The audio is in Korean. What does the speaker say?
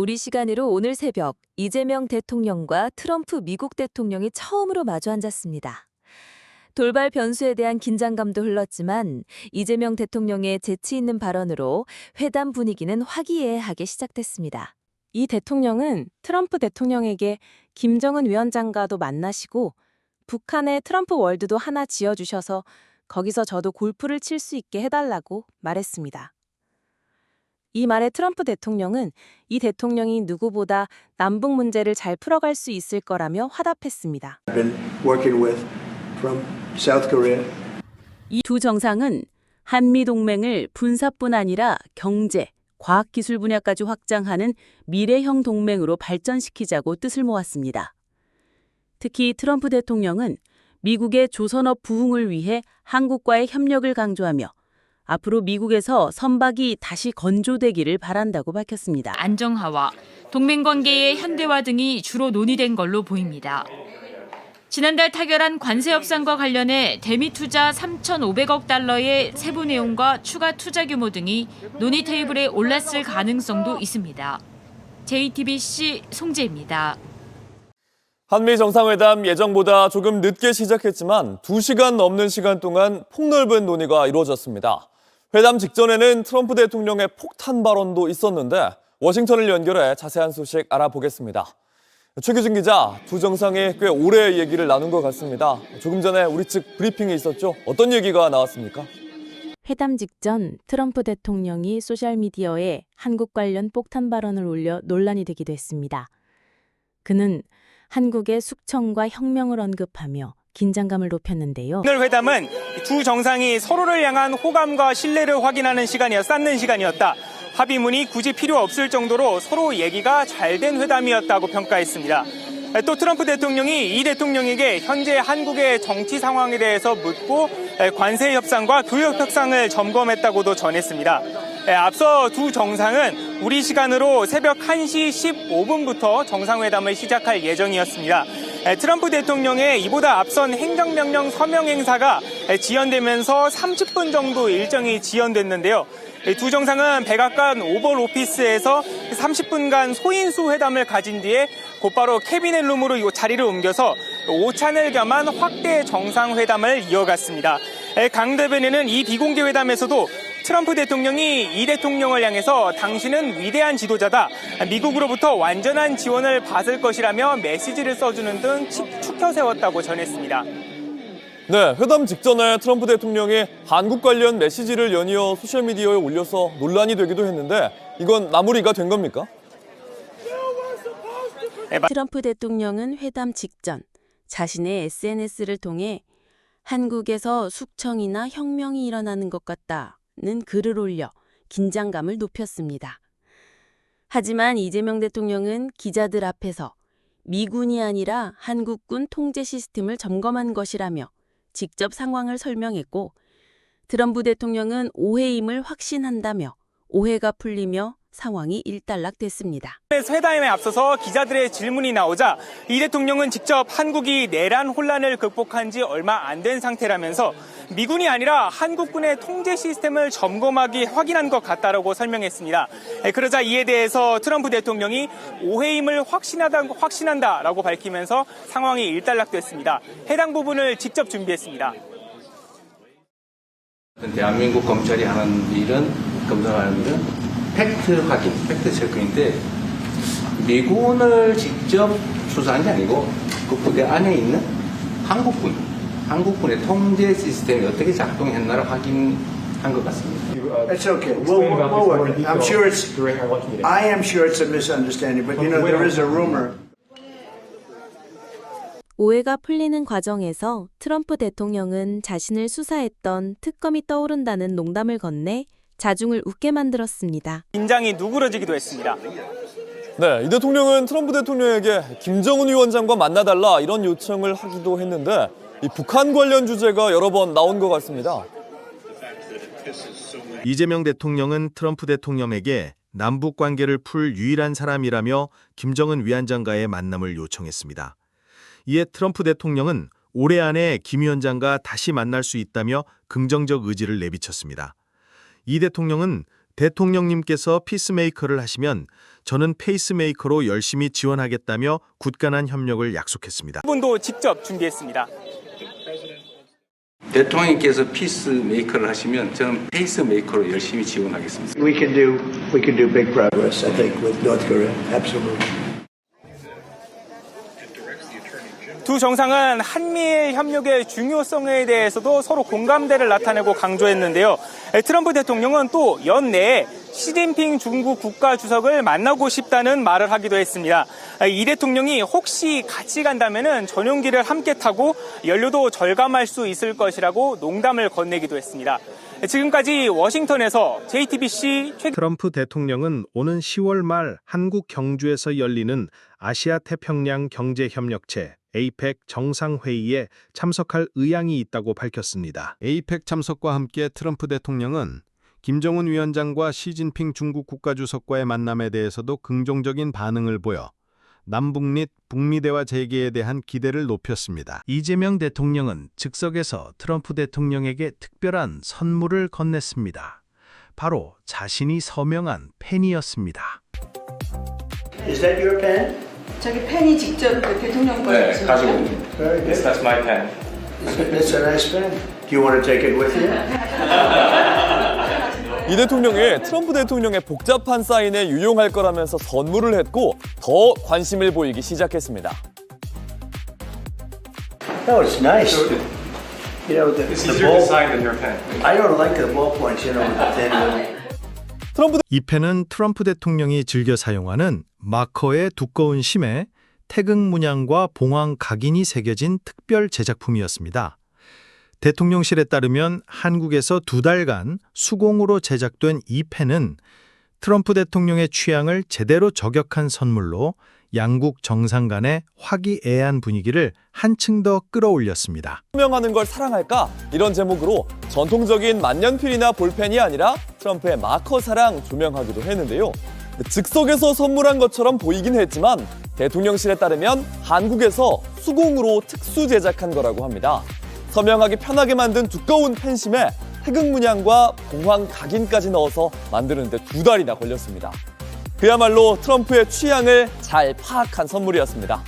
우리 시간으로 오늘 새벽 이재명 대통령과 트럼프 미국 대통령이 처음으로 마주 앉았습니다. 돌발 변수에 대한 긴장감도 흘렀지만 이재명 대통령의 재치 있는 발언으로 회담 분위기는 화기애애하게 시작됐습니다. 이 대통령은 트럼프 대통령에게 김정은 위원장과도 만나시고 북한의 트럼프 월드도 하나 지어주셔서 거기서 저도 골프를 칠 수 있게 해달라고 말했습니다. 이 말에 트럼프 대통령은 이 대통령이 누구보다 남북 문제를 잘 풀어갈 수 있을 거라며 화답했습니다. 이 두 정상은 한미동맹을 군사뿐 아니라 경제, 과학기술 분야까지 확장하는 미래형 동맹으로 발전시키자고 뜻을 모았습니다. 특히 트럼프 대통령은 미국의 조선업 부흥을 위해 한국과의 협력을 강조하며 앞으로 미국에서 선박이 다시 건조되기를 바란다고 밝혔습니다. 안정화와 동맹관계의 현대화 등이 주로 논의된 걸로 보입니다. 지난달 타결한 관세 협상과 관련해 대미 투자 3,500억 달러의 세부 내용과 추가 투자 규모 등이 논의 테이블에 올랐을 가능성도 있습니다. JTBC 송재입니다. 한미 정상회담 예정보다 조금 늦게 시작했지만 2시간 넘는 시간 동안 폭넓은 논의가 이루어졌습니다. 회담 직전에는 트럼프 대통령의 폭탄 발언도 있었는데 워싱턴을 연결해 자세한 소식 알아보겠습니다. 최규진 기자, 두 정상이 꽤 오래 얘기를 나눈 것 같습니다. 조금 전에 우리 측 브리핑이 있었죠? 어떤 얘기가 나왔습니까? 회담 직전 트럼프 대통령이 소셜미디어에 한국 관련 폭탄 발언을 올려 논란이 되기도 했습니다. 그는 한국의 숙청과 혁명을 언급하며 긴장감을 높였는데요. 오늘 회담은 두 정상이 서로를 향한 호감과 신뢰를 확인하는 쌓는 시간이었다. 합의문이 굳이 필요 없을 정도로 서로 얘기가 잘 된 회담이었다고 평가했습니다. 또 트럼프 대통령이 이 대통령에게 현재 한국의 정치 상황에 대해서 묻고 관세 협상과 교역 협상을 점검했다고도 전했습니다. 앞서 두 정상은 우리 시간으로 새벽 1시 15분부터 정상회담을 시작할 예정이었습니다. 트럼프 대통령의 이보다 앞선 행정명령 서명 행사가 지연되면서 30분 정도 일정이 지연됐는데요. 두 정상은 백악관 오벌 오피스에서 30분간 소인수 회담을 가진 뒤에 곧바로 캐비넷 룸으로 자리를 옮겨서 오찬을 겸한 확대 정상회담을 이어갔습니다. 강 대변인은 이 비공개 회담에서도 트럼프 대통령이 이 대통령을 향해서 당신은 위대한 지도자다, 미국으로부터 완전한 지원을 받을 것이라며 메시지를 써주는 등 축켜 세웠다고 전했습니다. 네, 회담 직전에 트럼프 대통령이 한국 관련 메시지를 연이어 소셜미디어에 올려서 논란이 되기도 했는데 이건 마무리가 된 겁니까? 트럼프 대통령은 회담 직전 자신의 SNS를 통해 한국에서 숙청이나 혁명이 일어나는 것 같다는 글을 올려 긴장감을 높였습니다. 하지만 이재명 대통령은 기자들 앞에서 미군이 아니라 한국군 통제 시스템을 점검한 것이라며 직접 상황을 설명했고, 트럼프 대통령은 오해임을 확신한다며 오해가 풀리며 상황이 일단락됐습니다. 회담에 앞서서 기자들의 질문이 나오자 이 대통령은 직접 한국이 내란 혼란을 극복한 지 얼마 안 된 상태라면서 미군이 아니라 한국군의 통제 시스템을 확인한 것 같다라고 설명했습니다. 그러자 이에 대해서 트럼프 대통령이 오해임을 확신한다라고 밝히면서 상황이 일단락됐습니다. 해당 부분을 직접 준비했습니다. 대한민국 검찰이 하는 일은, 검사하는 일은 팩트 확인, 팩트 체크인데 미군을 직접 수사한 게 아니고 그 부대 안에 있는 한국군의 통제 시스템이 어떻게 작동했나를 확인한 것 같습니다. It's okay. I am sure it's a misunderstanding, but there is a rumor. 오해가 풀리는 과정에서 트럼프 대통령은 자신을 수사했던 특검이 떠오른다는 농담을 건네 자중을 웃게 만들었습니다. 긴장이 누그러지기도 했습니다. 네, 이 대통령은 트럼프 대통령에게 김정은 위원장과 만나달라 이런 요청을 하기도 했는데 이 북한 관련 주제가 여러 번 나온 것 같습니다. 이재명 대통령은 트럼프 대통령에게 남북 관계를 풀 유일한 사람이라며 김정은 위원장과의 만남을 요청했습니다. 이에 트럼프 대통령은 올해 안에 김 위원장과 다시 만날 수 있다며 긍정적 의지를 내비쳤습니다. 이 대통령은 대통령님께서 피스메이커를 하시면 저는 페이스메이커로 열심히 지원하겠다며 굳건한 협력을 약속했습니다. 부분도 직접 준비했습니다. 대통령님께서 피스메이커를 하시면 저는 페이스메이커로 열심히 지원하겠습니다. We can do big progress, I think, with North Korea. Absolutely. 두 정상은 한미일 협력의 중요성에 대해서도 서로 공감대를 나타내고 강조했는데요. 트럼프 대통령은 또 연내에 시진핑 중국 국가주석을 만나고 싶다는 말을 하기도 했습니다. 이 대통령이 혹시 같이 간다면 전용기를 함께 타고 연료도 절감할 수 있을 것이라고 농담을 건네기도 했습니다. 지금까지 워싱턴에서 JTBC 트럼프 대통령은 오는 10월 말 한국 경주에서 열리는 아시아 태평양 경제협력체 APEC 정상회의에 참석할 의향이 있다고 밝혔습니다. APEC 참석과 함께 트럼프 대통령은 김정은 위원장과 시진핑 중국 국가주석과의 만남에 대해서도 긍정적인 반응을 보여 남북 북미 대화 재개에 대한 기대를 높였습니다. 이재명 대통령은 즉석에서 트럼프 대통령에게 특별한 선물을 건넸습니다. 바로 자신이 서명한 펜이었습니다. Is that your pen? 저기 펜이 직접 그 대통령 거예요. 네, 가지고 있는. Very good. That's my pen. It's a nice pen. Do you want to take it with you? 이 대통령이 트럼프 대통령의 복잡한 사인에 유용할 거라면서 선물을 했고 더 관심을 보이기 시작했습니다. No, it's nice. You know, the ball. than your pen. I don't like the ballpoints, you know, with the thin one. 이 펜은 트럼프 대통령이 즐겨 사용하는 마커의 두꺼운 심에 태극 문양과 봉황 각인이 새겨진 특별 제작품이었습니다. 대통령실에 따르면 한국에서 2달간 수공으로 제작된 이 펜은 트럼프 대통령의 취향을 제대로 저격한 선물로 양국 정상 간의 화기애애한 분위기를 한층 더 끌어올렸습니다. 서명하는 걸 사랑할까? 이런 제목으로 전통적인 만년필이나 볼펜이 아니라 트럼프의 마커 사랑 조명하기도 했는데요. 즉석에서 선물한 것처럼 보이긴 했지만 대통령실에 따르면 한국에서 수공으로 특수 제작한 거라고 합니다. 서명하기 편하게 만든 두꺼운 펜심에 태극 문양과 봉황 각인까지 넣어서 만드는데 2달이나 걸렸습니다. 그야말로 트럼프의 취향을 잘 파악한 선물이었습니다.